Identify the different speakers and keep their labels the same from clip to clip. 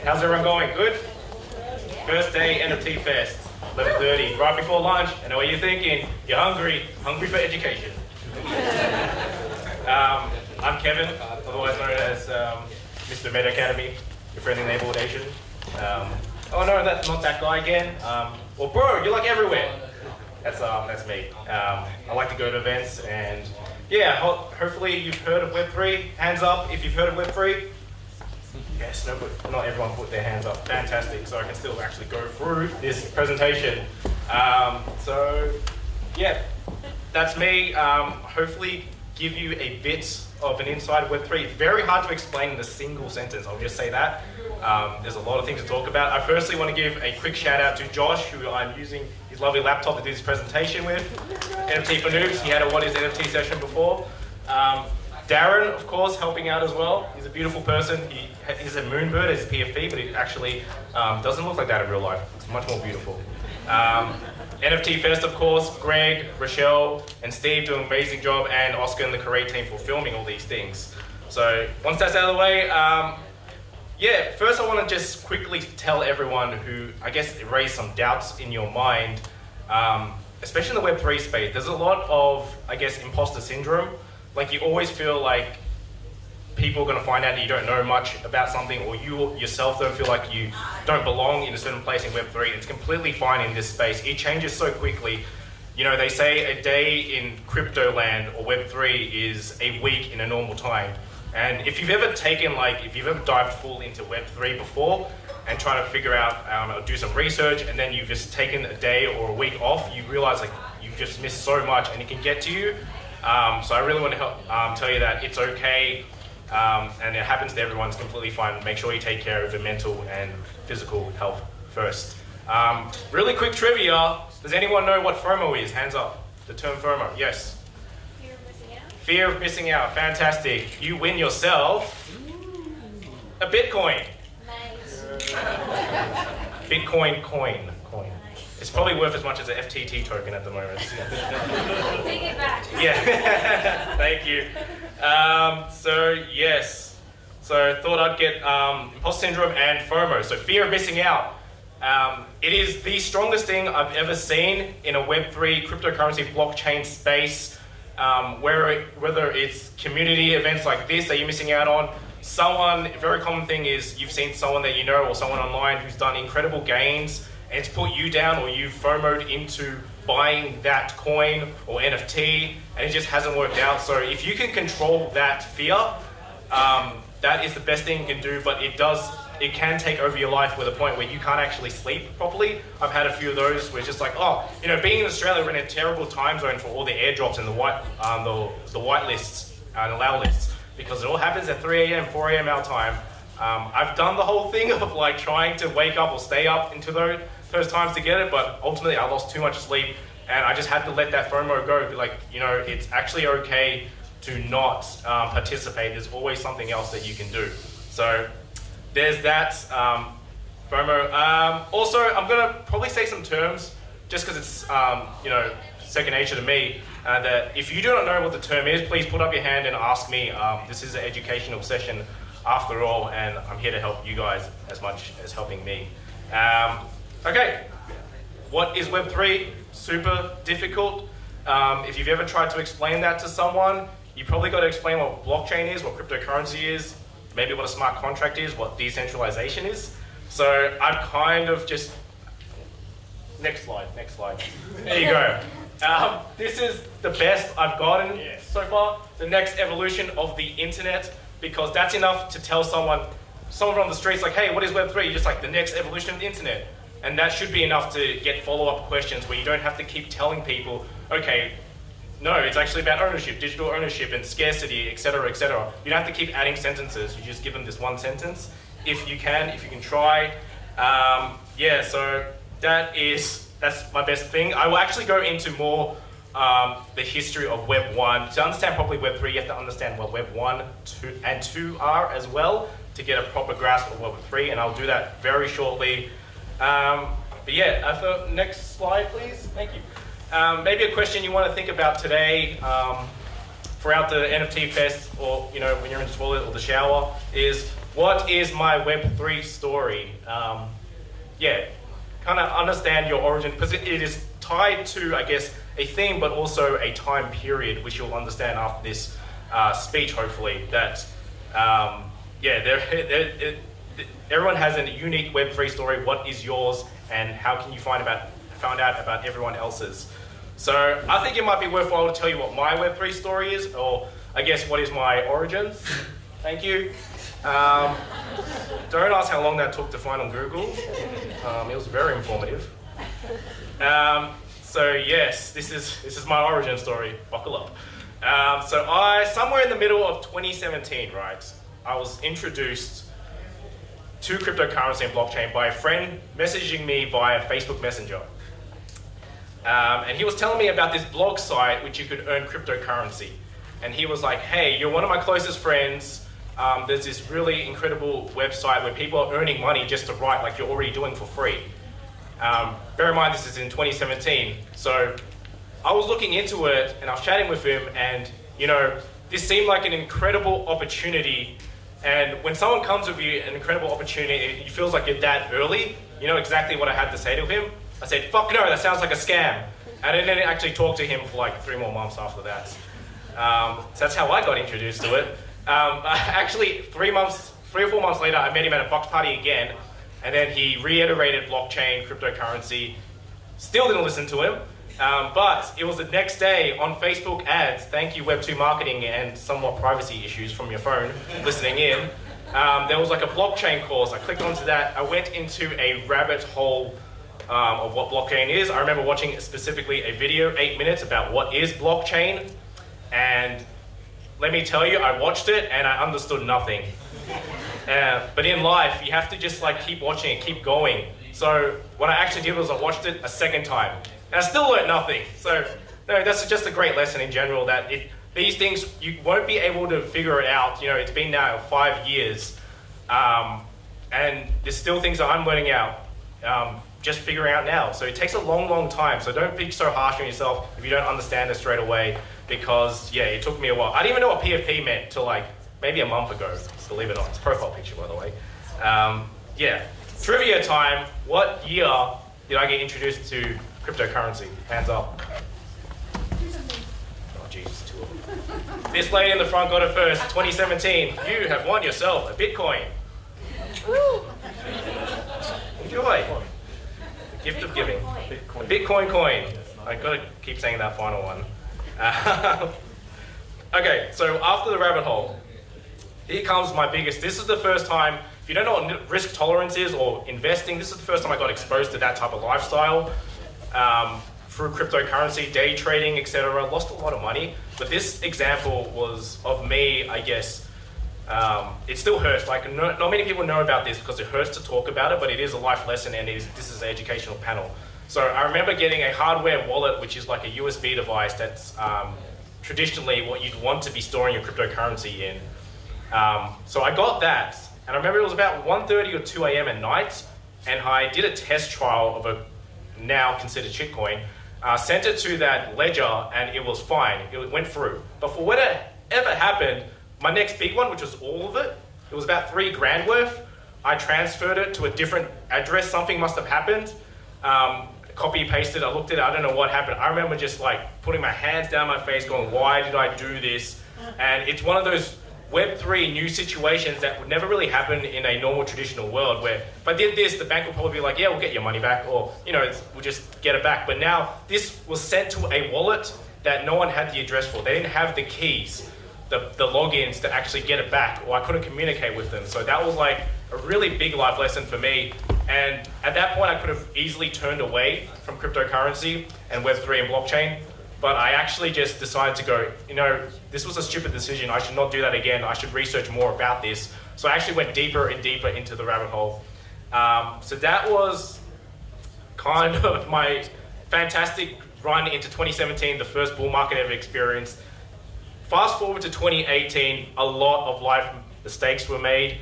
Speaker 1: How's everyone going? Good? First day NFT Fest, 11:30, right before lunch. I know what you're thinking. You're hungry for education. I'm Kevin, otherwise known as Mr. Metakademy, your friendly neighborhood Asian. Oh no, that's not that guy again. Well, bro, you're like everywhere. That's me. I like to go to events, and yeah, hopefully you've heard of Web3. Hands up if you've heard of Web3. Yes, no, but not everyone put their hands up. Fantastic. So I can still actually go through this presentation. So yeah, that's me. Hopefully give you a bit of an insight of Web3. It's very hard to explain in a single sentence, I'll just say that. There's a lot of things to talk about. I firstly want to give a quick shout out to Josh, who I'm using his lovely laptop to do this presentation with. NFT for Noobs, he had a What is NFT session before. Darren, of course, helping out as well. He's a beautiful person. He's a moonbird, he's a PFP, but he actually doesn't look like that in real life. It's much more beautiful. NFT Fest, of course, Greg, Rochelle, and Steve doing an amazing job, and Oscar and the Corée team for filming all these things. So once that's out of the way, yeah, first I want to just quickly tell everyone who, I guess, raised some doubts in your mind, especially in the Web3 space. There's a lot of, I guess, imposter syndrome. Like you always feel like people are going to find out that you don't know much about something, or you yourself don't feel like you don't belong in a certain place in Web3. It's completely fine in this space. It changes so quickly. You know, they say a day in crypto land or Web3 is a week in a normal time. And if you've ever dived full into Web3 before and try to figure out, or do some research, and then you've just taken a day or a week off, you realize like you've just missed so much and it can get to you. So I really want to help tell you that it's okay, and it happens to everyone. It's completely fine. Make sure you take care of your mental and physical health first. Really quick trivia. Does anyone know what FOMO is? Hands up. The term FOMO. Yes.
Speaker 2: Fear of missing out.
Speaker 1: Fear of missing out. Fantastic. You win yourself a Bitcoin.
Speaker 2: Nice.
Speaker 1: Bitcoin coin. It's probably worth as much as an FTT token at the moment.
Speaker 2: Take it back.
Speaker 1: Yeah, thank you. So yes, so thought I'd get imposter syndrome and FOMO, so fear of missing out. It is the strongest thing I've ever seen in a Web3 cryptocurrency blockchain space, whether it's community events like this that you're missing out on. A very common thing is you've seen someone that you know or someone online who's done incredible gains, and it's put you down, or you've FOMO'd into buying that coin or NFT, and it just hasn't worked out. So if you can control that fear, that is the best thing you can do, but it can take over your life with a point where you can't actually sleep properly. I've had a few of those where it's just like, being in Australia, we're in a terrible time zone for all the airdrops and the white lists and allow lists, because it all happens at 3 a.m., 4 a.m. our time. I've done the whole thing of like trying to wake up or stay up into those times to get it, but ultimately I lost too much sleep, and I just had to let that FOMO go. Be like, it's actually okay to not participate. There's always something else that you can do. So there's that FOMO. Also, I'm gonna probably say some terms just because it's second nature to me. That if you do not know what the term is, please put up your hand and ask me. This is an educational session after all, and I'm here to help you guys as much as helping me. Okay, what is Web3? Super difficult. If you've ever tried to explain that to someone, you probably got to explain what blockchain is, what cryptocurrency is, maybe what a smart contract is, what decentralization is. So I've kind of just... Next slide. There you go. This is the best I've gotten so far. The next evolution of the internet, because that's enough to tell someone on the streets like, hey, what is Web3? You're just like, the next evolution of the internet. And that should be enough to get follow-up questions where you don't have to keep telling people, okay, no, it's actually about ownership, digital ownership and scarcity, etc., etc. You don't have to keep adding sentences. You just give them this one sentence. If you can try. So that's my best thing. I will actually go into more the history of Web 1. To understand properly Web 3, you have to understand what Web 1 and 2 are as well to get a proper grasp of Web 3, and I'll do that very shortly. But yeah, next slide, please. Thank you. Maybe a question you want to think about today throughout the NFT Fest, or when you're in the toilet or the shower, is what is my Web3 story? Yeah, kind of understand your origin, because it is tied to, I guess, a theme, but also a time period, which you'll understand after this speech, hopefully, that, everyone has a unique Web3 story. What is yours, and how can you find out about everyone else's? So I think it might be worthwhile to tell you what my Web3 story is, or I guess what is my origins. Thank you. Don't ask how long that took to find on Google. It was very informative. So yes, this is my origin story. Buckle up. So somewhere in the middle of 2017, right, I was introduced to cryptocurrency and blockchain by a friend messaging me via Facebook Messenger. And he was telling me about this blog site which you could earn cryptocurrency. And he was like, hey, you're one of my closest friends. There's this really incredible website where people are earning money just to write like you're already doing for free. Bear in mind, this is in 2017. So I was looking into it and I was chatting with him, and this seemed like an incredible opportunity. And when someone comes with you an incredible opportunity, it feels like you're that early. You know exactly what I had to say to him. I said, fuck no, that sounds like a scam. And I didn't actually talk to him for like 3 more months after that. So that's how I got introduced to it. Actually, 3 or 4 months later, I met him at a box party again, and then he reiterated blockchain, cryptocurrency. Still didn't listen to him, but it was the next day on Facebook ads. Thank you, Web2 marketing and somewhat privacy issues from your phone listening in. There was like a blockchain course. I clicked onto that. I went into a rabbit hole of what blockchain is. I remember watching specifically a video, 8 minutes, about what is blockchain, and let me tell you, I watched it and I understood nothing. But in life, you have to just like keep watching it, keep going. So what I actually did was I watched it a second time, and I still learned nothing. So no, that's just a great lesson in general, that these things, you won't be able to figure it out. It's been now 5 years, and there's still things that I'm learning out, just figuring out now. So it takes a long, long time. So don't be so harsh on yourself if you don't understand it straight away, because yeah, it took me a while. I didn't even know what PFP meant till like maybe a month ago, believe it or not. It's a profile picture, by the way. Yeah, trivia time. What year did I get introduced to cryptocurrency? Hands up. Oh, Jesus, 2 of them. This lady in the front got it first, 2017. You have won yourself a Bitcoin. Enjoy. The gift of giving. Bitcoin coin. I gotta keep saying that final one. Okay, so after the rabbit hole, here comes my biggest. This is the first time, if you don't know what risk tolerance is or investing, this is the first time I got exposed to that type of lifestyle through cryptocurrency, day trading, etc. Lost a lot of money, but this example was of me, I guess. It still hurts. Like, not many people know about this because it hurts to talk about it, but it is a life lesson, and this is an educational panel. So I remember getting a hardware wallet, which is like a USB device that's traditionally what you'd want to be storing your cryptocurrency in. So I got that, and I remember it was about 1:30 or 2 a.m. at night, and I did a test trial of a now considered shitcoin, sent it to that ledger, and it was fine. It went through. But for whatever happened, my next big one, which was all of it, it was about $3 grand worth. I transferred it to a different address. Something must have happened. Copy pasted. I looked at it. I don't know what happened. I remember just like putting my hands down my face, going, "Why did I do this?" And it's one of those Web3 new situations that would never really happen in a normal traditional world, where if I did this, the bank would probably be like, yeah, we'll get your money back, or we'll just get it back. But now this was sent to a wallet that no one had the address for. They didn't have the keys, the logins to actually get it back, or I couldn't communicate with them. So that was like a really big life lesson for me. And at that point, I could have easily turned away from cryptocurrency and Web3 and blockchain. But I actually just decided to go, this was a stupid decision. I should not do that again. I should research more about this. So I actually went deeper and deeper into the rabbit hole. So that was kind of my fantastic run into 2017, the first bull market ever experienced. Fast forward to 2018, a lot of life mistakes were made.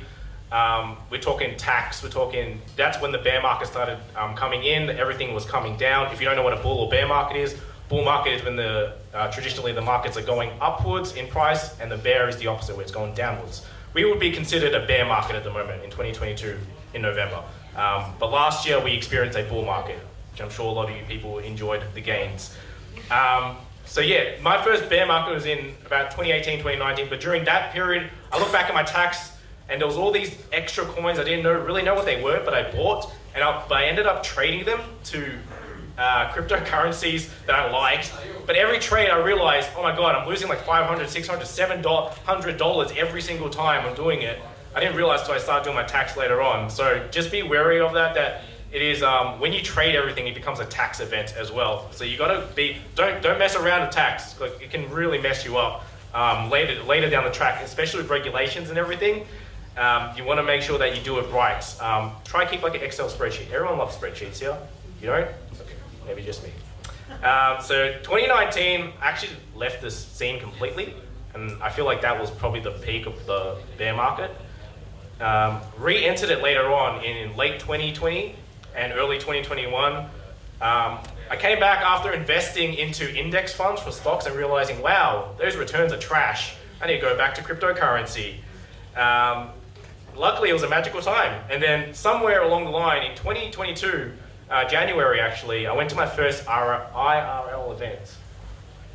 Speaker 1: We're talking tax, that's when the bear market started coming in, everything was coming down. If you don't know what a bull or bear market is, bull market is when traditionally the markets are going upwards in price, and the bear is the opposite, where it's going downwards, we would be considered a bear market at the moment in 2022 in November. But last year we experienced a bull market, which I'm sure a lot of you people enjoyed the gains. So yeah, my first bear market was in about 2018, 2019, but during that period, I look back at my tax and there was all these extra coins I didn't really know what they were, but I bought, but I ended up trading them to cryptocurrencies that I liked. But every trade I realized, oh my God, I'm losing like $500, $600, $700 every single time I'm doing it. I didn't realize until I started doing my tax later on. So just be wary of that it is, when you trade everything, it becomes a tax event as well. So you gotta don't mess around with tax. Like, it can really mess you up later down the track, especially with regulations and everything. You wanna make sure that you do it right. Try keep like an Excel spreadsheet. Everyone loves spreadsheets here. You don't? Okay, maybe just me. So 2019, I actually left this scene completely, and I feel like that was probably the peak of the bear market. Re-entered it later on in late 2020 and early 2021. I came back after investing into index funds for stocks and realizing, wow, those returns are trash. I need to go back to cryptocurrency. Luckily, it was a magical time. And then somewhere along the line in 2022, January actually, I went to my first IRL event.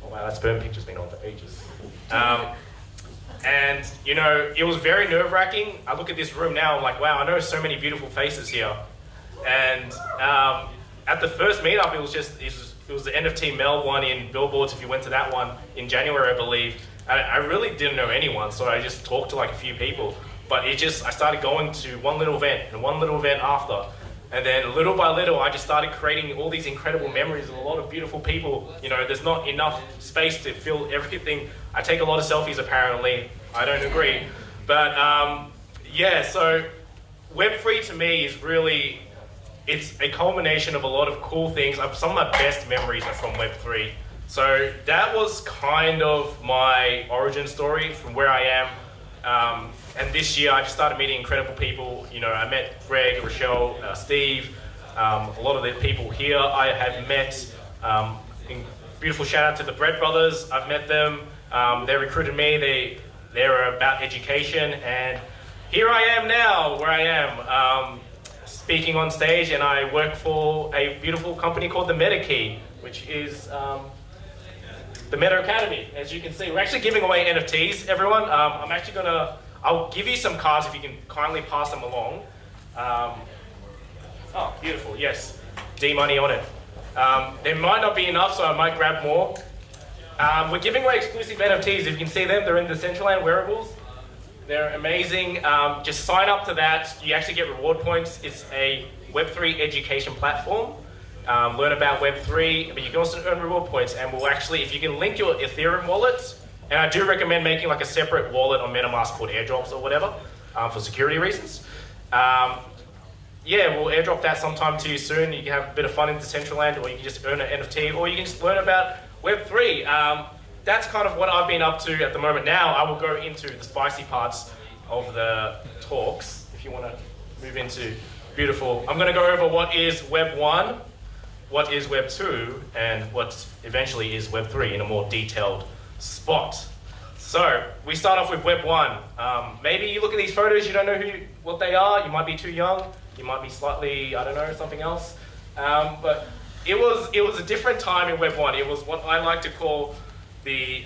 Speaker 1: Oh wow, that sperm picture's been on for ages. And you know, it was very nerve-wracking. I look at this room now, I'm like, wow, I know so many beautiful faces here. And at the first meetup, it was the NFT Mel one in Billboards, if you went to that one in January, I believe. I really didn't know anyone, so I just talked to like a few people. But I started going to one little event and one little event after. And then little by little, I just started creating all these incredible memories of a lot of beautiful people. You know, there's not enough space to fill everything. I take a lot of selfies apparently. I don't agree. But yeah, so Web3 to me is really, it's a culmination of a lot of cool things. Some of my best memories are from Web3. So that was kind of my origin story from where I am. And this year I just started meeting incredible people. You know, I met Greg, Rochelle, Steve, a lot of the people here I have met. Beautiful shout out to the Bread Brothers. I've met them. They recruited me. They're about education, and here I am now, where I am, speaking on stage, and I work for a beautiful company called the Metakey, which is the Metakademy. As you can see, we're actually giving away NFTs, everyone. I'll give you some cards if you can kindly pass them along. Oh, beautiful, yes. D-money on it. There might not be enough, so I might grab more. We're giving away exclusive NFTs. If you can see them, they're in the Decentraland wearables. They're amazing. Just sign up to that. You actually get reward points. It's a Web3 education platform. Learn about Web3, but you can also earn reward points. And we'll actually, if you can link your Ethereum wallet, and I do recommend making like a separate wallet on MetaMask called airdrops or whatever, for security reasons. Yeah, we'll airdrop that sometime to you soon. You can have a bit of fun in Decentraland, or you can just earn an NFT, or you can just learn about Web3. That's kind of what I've been up to at the moment. Now I will go into the spicy parts of the talks, if you want to move into beautiful. I'm going to go over what is Web 1, what is Web 2, and what eventually is Web 3 in a more detailed spot. So we start off with Web 1. Maybe you look at these photos, you don't know what they are. You might be too young. You might be slightly, I don't know, something else. But it was a different time in Web 1. It was what I like to call the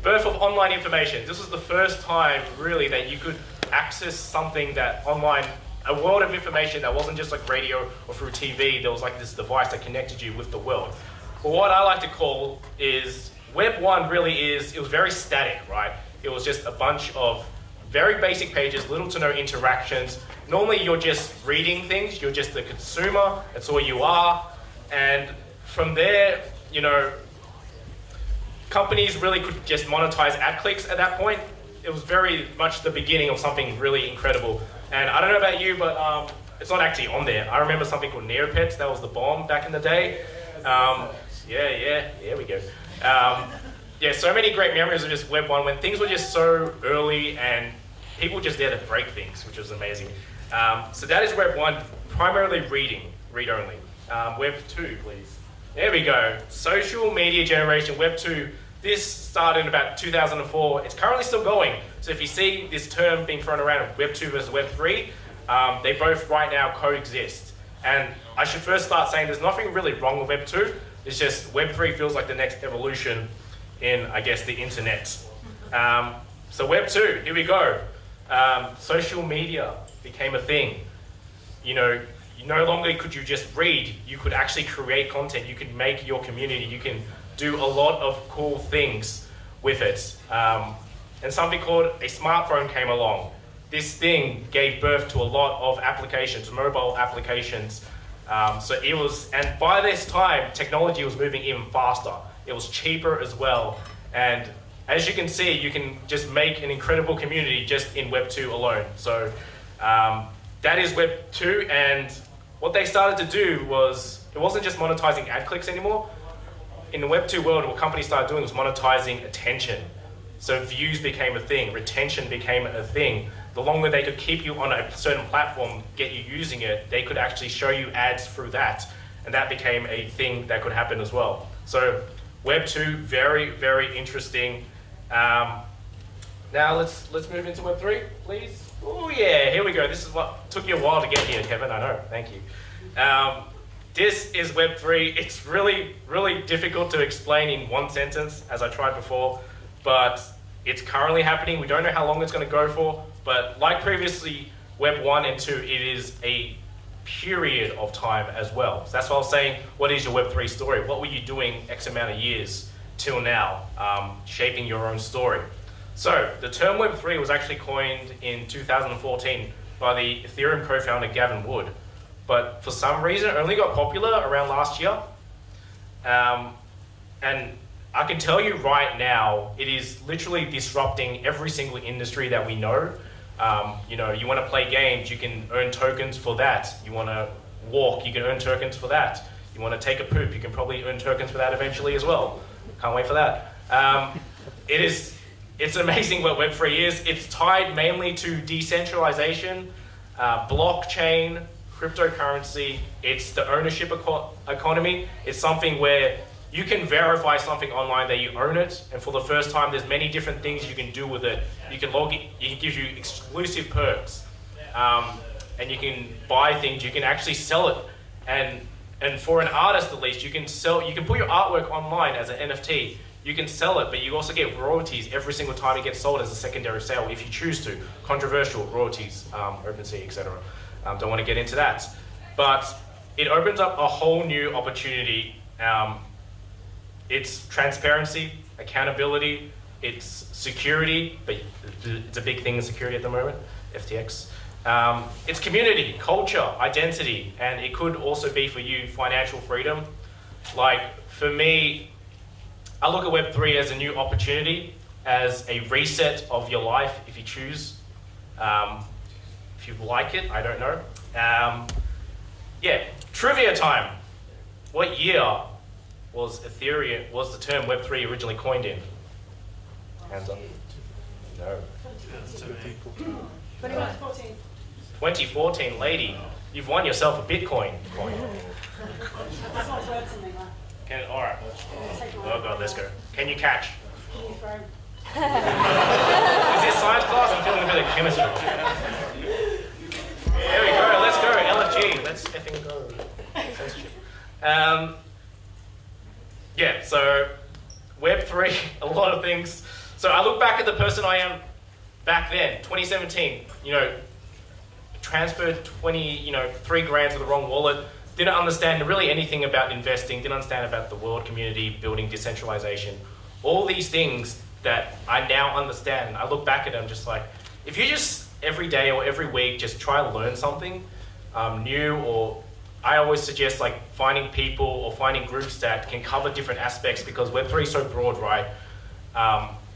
Speaker 1: birth of online information. This was the first time, really, that you could access something that online, a world of information that wasn't just like radio or through TV. There was like this device that connected you with the world. But what I like to call is Web 1 really is, it was very static, right? It was just a bunch of very basic pages, little to no interactions. Normally you're just reading things, you're just the consumer, that's all you are. And from there, you know, companies really could just monetize ad clicks at that point. It was very much the beginning of something really incredible. And I don't know about you, but it's not actually on there. I remember something called Neopets, that was the bomb back in the day. Yeah, we go. Yeah, so many great memories of just Web 1 when things were just so early and people were just there to break things, which was amazing. So that is Web 1, primarily read only. Web 2, please. There we go. Social media generation, Web 2. this started in about 2004. It's currently still going. So if you see this term being thrown around, Web 2 versus Web 3, they both right now coexist. And I should first start saying there's nothing really wrong with Web 2. It's just Web 3 feels like the next evolution in, I guess, the internet. So Web 2, here we go. Social media became a thing. You know, no longer could you just read, you could actually create content, you could make your community, you can do a lot of cool things with it. And something called a smartphone came along. This thing gave birth to a lot of applications, mobile applications. So it was, and by this time, technology was moving even faster. It was cheaper as well. And as you can see, you can just make an incredible community just in Web 2 alone. So that is Web 2, and what they started to do was, it wasn't just monetizing ad clicks anymore. In the Web 2 world, what companies started doing was monetizing attention. So views became a thing, retention became a thing. The longer they could keep you on a certain platform, get you using it, they could actually show you ads through that. And that became a thing that could happen as well. So Web 2, very, very interesting. Now let's move into Web 3, please. Oh yeah, here we go. This is what took you a while to get here, Kevin, I know, thank you. This is Web 3. It's really, really difficult to explain in one sentence, as I tried before, but it's currently happening. We don't know how long it's going to go for, but like previously, Web 1 and 2, it is a period of time as well. So that's why I was saying, what is your Web 3 story? What were you doing X amount of years till now, shaping your own story? So the term Web 3 was actually coined in 2014 by the Ethereum co-founder Gavin Wood. But for some reason, it only got popular around last year. And I can tell you right now, it is literally disrupting every single industry that we know. You know, you want to play games, you can earn tokens for that. You want to walk, you can earn tokens for that. You want to take a poop, you can probably earn tokens for that eventually as well. Can't wait for that. It's amazing what Web3 is. It's tied mainly to decentralization, blockchain, cryptocurrency. It's the ownership economy. It's something where you can verify something online that you own it, and for the first time, there's many different things you can do with it. You can log it, it gives you exclusive perks, and you can buy things. You can actually sell it, and for an artist at least, you can put your artwork online as an NFT. You can sell it, but you also get royalties every single time it gets sold as a secondary sale if you choose to. Controversial royalties, OpenSea, etc. Don't want to get into that. But it opens up a whole new opportunity. It's transparency, accountability, it's security, but it's a big thing in security at the moment, FTX. It's community, culture, identity, and it could also be for you financial freedom. Like for me, I look at Web3 as a new opportunity, as a reset of your life if you choose. If you like it, I don't know. Yeah, trivia time. What year was the term Web3 originally coined in? Hands up. No.
Speaker 3: 2014.
Speaker 1: 2014, lady. You've won yourself a Bitcoin.
Speaker 3: That's not worth something like
Speaker 1: All right. Oh God, let's go. Can you catch?
Speaker 3: Can you throw?
Speaker 1: Is this science class? I'm feeling a bit of chemistry. There we go. Let's go. LFG. Let's effing go. Censorship. Yeah. So Web3, a lot of things. So I look back at the person I am back then, 2017. You know, transferred 3 grand to the wrong wallet. Didn't understand really anything about investing. Didn't understand about the world community, building decentralization. All these things that I now understand. I look back at them just like, if you just every day or every week just try to learn something new, or I always suggest like finding people or finding groups that can cover different aspects, because Web3 is so broad, right?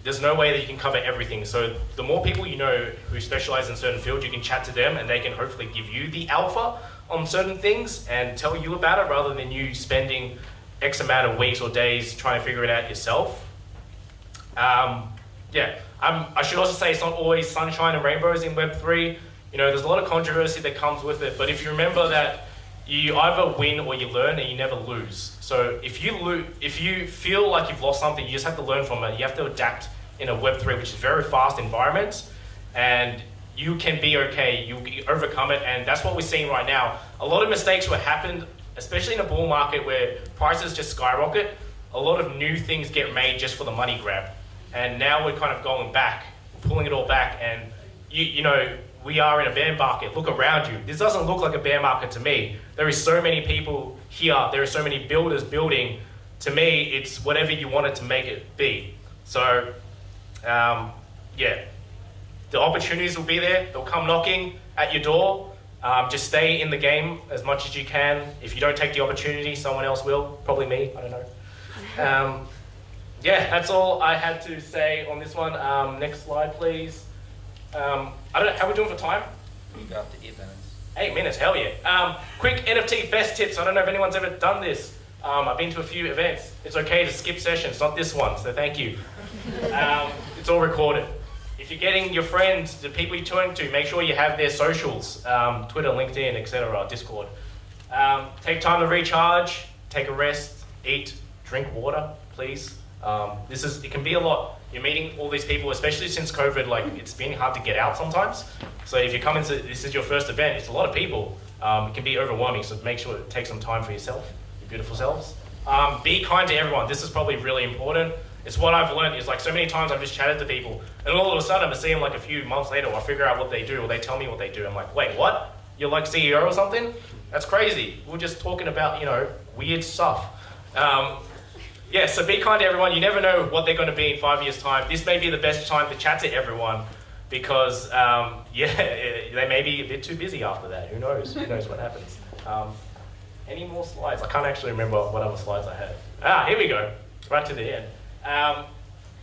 Speaker 1: There's no way that you can cover everything. So the more people you know who specialize in certain fields, you can chat to them and they can hopefully give you the alpha on certain things and tell you about it, rather than you spending X amount of weeks or days trying to figure it out yourself. I should also say it's not always sunshine and rainbows in Web3. You know, there's a lot of controversy that comes with it, but if you remember that you either win or you learn, and you never lose. So if you feel like you've lost something, you just have to learn from it. You have to adapt in a Web3, which is very fast environment, and you can be okay. You overcome it, and that's what we're seeing right now. A lot of mistakes were happened, especially in a bull market where prices just skyrocket. A lot of new things get made just for the money grab, and now we're kind of going back, pulling it all back, and you know, we are in a bear market. Look around you. This doesn't look like a bear market to me. There is so many people here. There are so many builders building. To me, it's whatever you want it to make it be. So, yeah, the opportunities will be there. They'll come knocking at your door. Just stay in the game as much as you can. If you don't take the opportunity, someone else will. Probably me. I don't know. Yeah, that's all I had to say on this one. Next slide, please. I don't know, how are we doing for time?
Speaker 4: We got up to 8 minutes.
Speaker 1: 8 minutes, hell yeah. Quick NFT Fest tips. I don't know if anyone's ever done this. I've been to a few events. It's okay to skip sessions, not this one, so thank you. It's all recorded. If you're getting your friends, the people you're talking to, make sure you have their socials, Twitter, LinkedIn, etc., Discord. Take time to recharge, take a rest, eat, drink water, please. It can be a lot. You're meeting all these people, especially since COVID, like it's been hard to get out sometimes. So if you come into, this is your first event, it's a lot of people. It can be overwhelming, so make sure to take some time for yourself, your beautiful selves. Be kind to everyone. This is probably really important. It's what I've learned is like so many times I've just chatted to people and all of a sudden I'm seeing like a few months later, I figure out what they do or they tell me what they do. I'm like, wait, what? You're like CEO or something? That's crazy. We're just talking about, you know, weird stuff. Yeah, so be kind to everyone. You never know what they're going to be in 5 years' time. This may be the best time to chat to everyone because, yeah, they may be a bit too busy after that. Who knows? Who knows what happens? Any more slides? I can't actually remember what other slides I had. Here we go. Right to the end.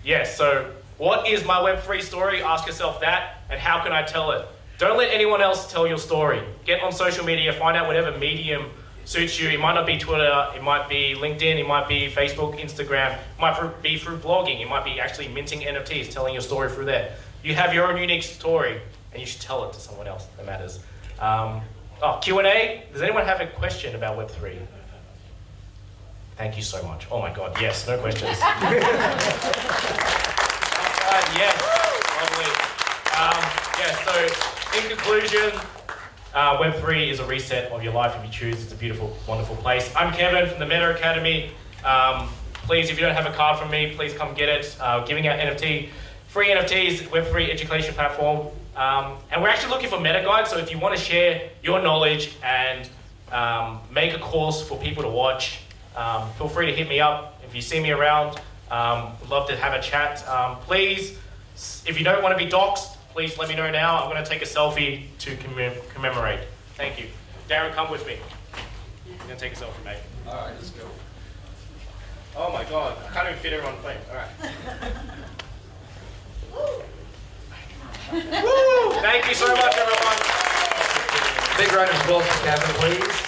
Speaker 1: Yeah, so what is my Web3 story? Ask yourself that. And how can I tell it? Don't let anyone else tell your story. Get on social media. Find out whatever medium suits you. It might not be Twitter, it might be LinkedIn, it might be Facebook, Instagram, it might be through blogging, it might be actually minting NFTs, telling your story through there. You have your own unique story and you should tell it to someone else that matters. Q&A, does anyone have a question about Web3? Thank you so much. Oh my God, yes, no questions. Yes, lovely. Yeah, so in conclusion, Web3 is a reset of your life if you choose. It's a beautiful, wonderful place. I'm Kevin from the Metakademy. Please, if you don't have a card from me, please come get it. Giving out free NFTs, Web3 education platform. And we're actually looking for meta guides, so if you want to share your knowledge and make a course for people to watch, feel free to hit me up. If you see me around, would love to have a chat. Please, if you don't want to be doxxed, please let me know now. I'm going to take a selfie to commemorate. Thank you. Darren, come with me. I'm going to take a selfie, mate.
Speaker 4: All right, let's go.
Speaker 1: Oh my God, I can't even fit everyone in frame. All right. Woo! Thank you so much, everyone.
Speaker 4: Big round of applause for Kevin, please.